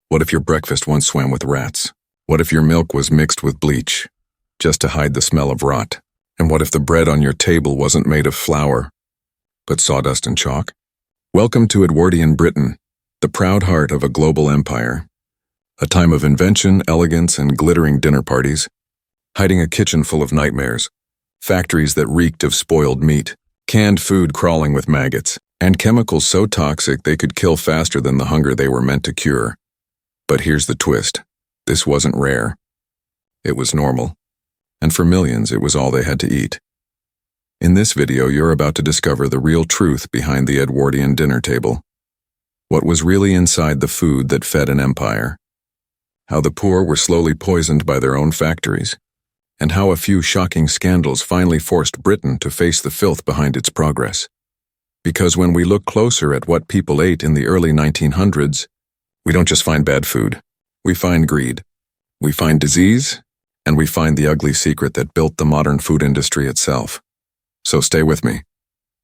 What if your breakfast once swam with rats? What if your milk was mixed with bleach, just to hide the smell of rot? And what if the bread on your table wasn't made of flour, but sawdust and chalk? Welcome to Edwardian Britain, the proud heart of a global empire. A time of invention, elegance, and glittering dinner parties, hiding a kitchen full of nightmares, factories that reeked of spoiled meat, canned food crawling with maggots, and chemicals so toxic they could kill faster than the hunger they were meant to cure. But here's the twist. This wasn't rare. It was normal. And for millions, it was all they had to eat. In this video, you're about to discover the real truth behind the Edwardian dinner table. What was really inside the food that fed an empire. How the poor were slowly poisoned by their own factories. And how a few shocking scandals finally forced Britain to face the filth behind its progress. Because when we look closer at what people ate in the early 1900s, we don't just find bad food. We find greed. We find disease, and we find the ugly secret that built the modern food industry itself. So stay with me,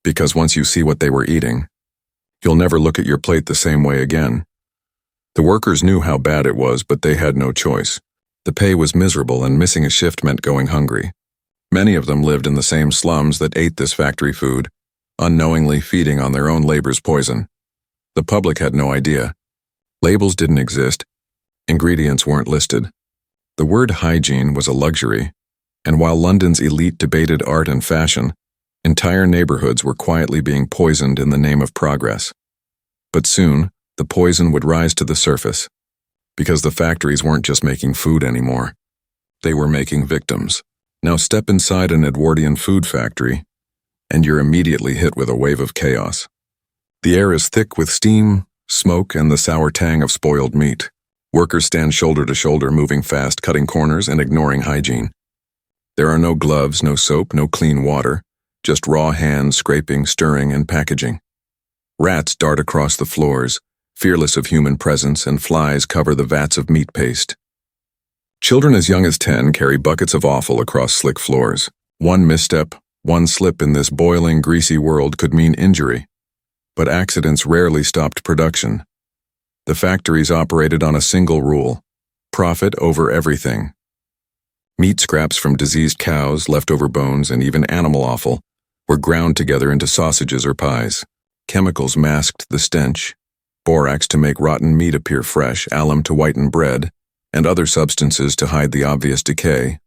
because once you see what they were eating, you'll never look at your plate the same way again. The workers knew how bad it was, but they had no choice. The pay was miserable, and missing a shift meant going hungry. Many of them lived in the same slums that ate this factory food, unknowingly feeding on their own labor's poison. The public had no idea. Labels didn't exist. Ingredients weren't listed. The word hygiene was a luxury, and while London's elite debated art and fashion, entire neighborhoods were quietly being poisoned in the name of progress. But soon, the poison would rise to the surface, because the factories weren't just making food anymore. They were making victims. Now step inside an Edwardian food factory, and you're immediately hit with a wave of chaos. The air is thick with steam, smoke, and the sour tang of spoiled meat. Workers stand shoulder to shoulder, moving fast, cutting corners, and ignoring hygiene. There are no gloves, no soap, no clean water, just raw hands scraping, stirring, and packaging. Rats dart across the floors, fearless of human presence, and flies cover the vats of meat paste. Children as young as 10 carry buckets of offal across slick floors. One misstep, one slip in this boiling, greasy world could mean injury. But accidents rarely stopped production. The factories operated on a single rule: profit over everything. Meat scraps from diseased cows, leftover bones, and even animal offal were ground together into sausages or pies. Chemicals masked the stench: borax to make rotten meat appear fresh, alum to whiten bread, and other substances to hide the obvious decay.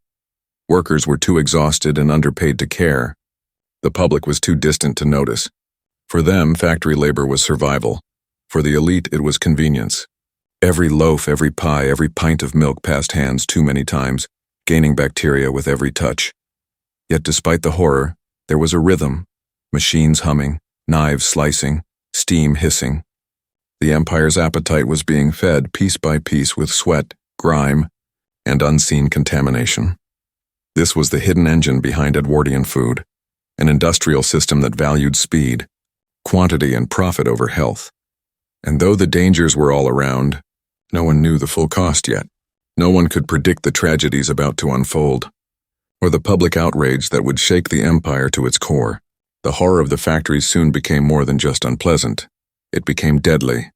Workers were too exhausted and underpaid to care. The public was too distant to notice. For them, factory labor was survival. For the elite, it was convenience. Every loaf, every pie, every pint of milk passed hands too many times, gaining bacteria with every touch. Yet despite the horror, there was a rhythm: machines humming, knives slicing, steam hissing. The empire's appetite was being fed piece by piece with sweat, grime, and unseen contamination. This was the hidden engine behind Edwardian food, an industrial system that valued speed, quantity, and profit over health. And though the dangers were all around, no one knew the full cost yet. No one could predict the tragedies about to unfold, or the public outrage that would shake the empire to its core. The horror of the factories soon became more than just unpleasant. It became deadly.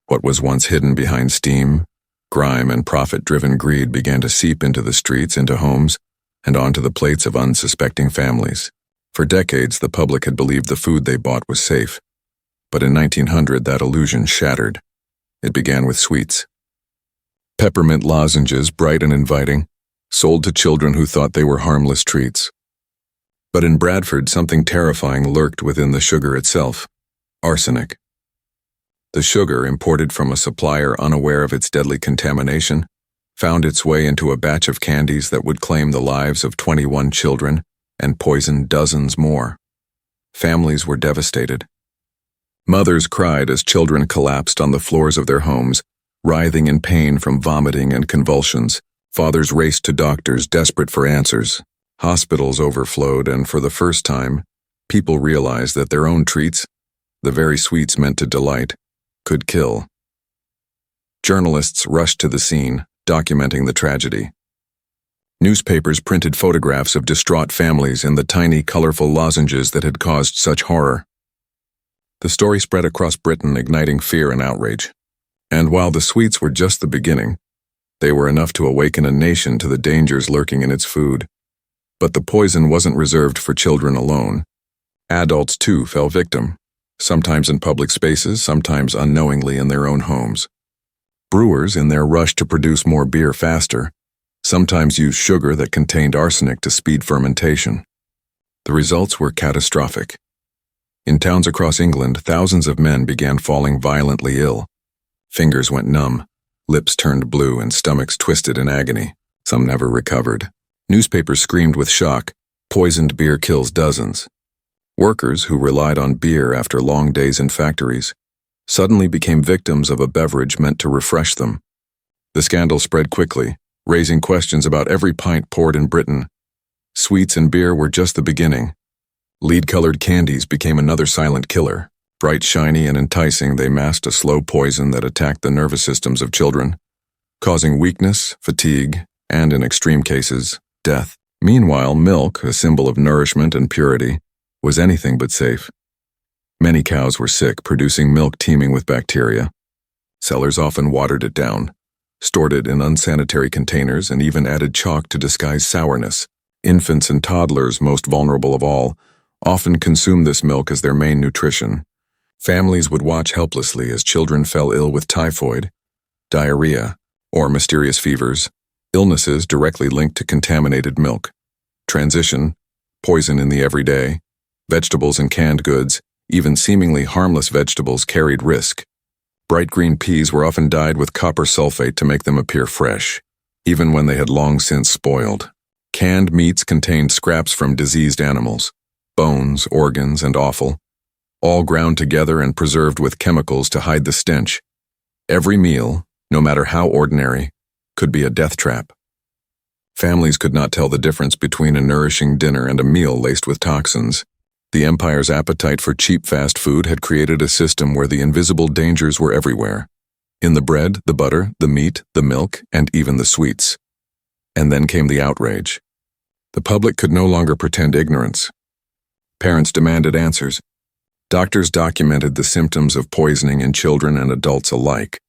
What was once hidden behind steam, grime, and profit-driven greed began to seep into the streets, into homes, and onto the plates of unsuspecting families. For decades, the public had believed the food they bought was safe. But in 1900, that illusion shattered. It began with sweets. Peppermint lozenges, bright and inviting, sold to children who thought they were harmless treats. But in Bradford, something terrifying lurked within the sugar itself: arsenic. The sugar, imported from a supplier unaware of its deadly contamination, found its way into a batch of candies that would claim the lives of 21 children and poison dozens more. Families were devastated. Mothers cried as children collapsed on the floors of their homes, writhing in pain from vomiting and convulsions. Fathers raced to doctors, desperate for answers. Hospitals overflowed, and for the first time, people realized that their own treats, the very sweets meant to delight, could kill. Journalists rushed to the scene, documenting the tragedy. Newspapers printed photographs of distraught families and the tiny, colorful lozenges that had caused such horror. The story spread across Britain, igniting fear and outrage. And while the sweets were just the beginning, they were enough to awaken a nation to the dangers lurking in its food. But the poison wasn't reserved for children alone. Adults, too, fell victim, sometimes in public spaces, sometimes unknowingly in their own homes. Brewers, in their rush to produce more beer faster, sometimes used sugar that contained arsenic to speed fermentation. The results were catastrophic. In towns across England, thousands of men began falling violently ill. Fingers went numb, lips turned blue, and stomachs twisted in agony. Some never recovered. Newspapers screamed with shock, "Poisoned beer kills dozens." Workers who relied on beer after long days in factories suddenly became victims of a beverage meant to refresh them. The scandal spread quickly, raising questions about every pint poured in Britain. Sweets and beer were just the beginning. Lead-colored candies became another silent killer. Bright, shiny, and enticing, they masked a slow poison that attacked the nervous systems of children, causing weakness, fatigue, and, in extreme cases, death. Meanwhile, milk, a symbol of nourishment and purity, was anything but safe. Many cows were sick, producing milk teeming with bacteria. Sellers often watered it down, stored it in unsanitary containers, and even added chalk to disguise sourness. Infants and toddlers, most vulnerable of all, often consumed this milk as their main nutrition. Families would watch helplessly as children fell ill with typhoid, diarrhea, or mysterious fevers, illnesses directly linked to contaminated milk. Transition, poison in the everyday, vegetables and canned goods, even seemingly harmless vegetables carried risk. Bright green peas were often dyed with copper sulfate to make them appear fresh, even when they had long since spoiled. Canned meats contained scraps from diseased animals, bones, organs, and offal, all ground together and preserved with chemicals to hide the stench. Every meal, no matter how ordinary, could be a death trap. Families could not tell the difference between a nourishing dinner and a meal laced with toxins. The empire's appetite for cheap fast food had created a system where the invisible dangers were everywhere. In the bread, the butter, the meat, the milk, and even the sweets. And then came the outrage. The public could no longer pretend ignorance. Parents demanded answers. Doctors documented the symptoms of poisoning in children and adults alike.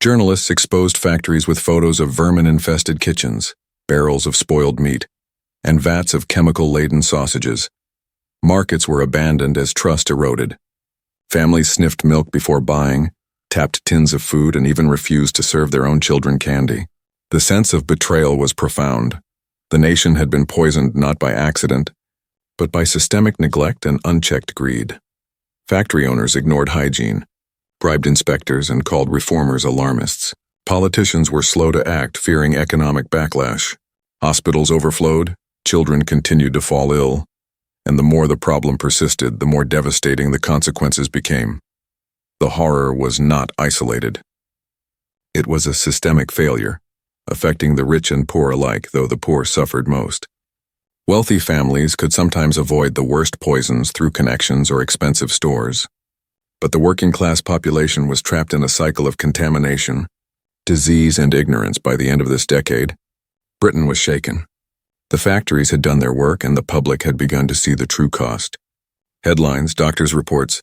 Journalists exposed factories with photos of vermin-infested kitchens, barrels of spoiled meat, and vats of chemical-laden sausages. Markets were abandoned as trust eroded. Families sniffed milk before buying, tapped tins of food, and even refused to serve their own children candy. The sense of betrayal was profound. The nation had been poisoned not by accident, but by systemic neglect and unchecked greed. Factory owners ignored hygiene, bribed inspectors, and called reformers alarmists. Politicians were slow to act, fearing economic backlash. Hospitals overflowed, children continued to fall ill, and the more the problem persisted, the more devastating the consequences became. The horror was not isolated. It was a systemic failure, affecting the rich and poor alike, though the poor suffered most. Wealthy families could sometimes avoid the worst poisons through connections or expensive stores. But the working-class population was trapped in a cycle of contamination, disease, and ignorance by the end of this decade. Britain was shaken. The factories had done their work, and the public had begun to see the true cost. Headlines, doctors' reports,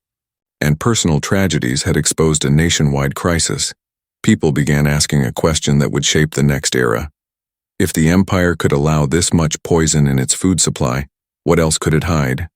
and personal tragedies had exposed a nationwide crisis. People began asking a question that would shape the next era. If the empire could allow this much poison in its food supply, what else could it hide?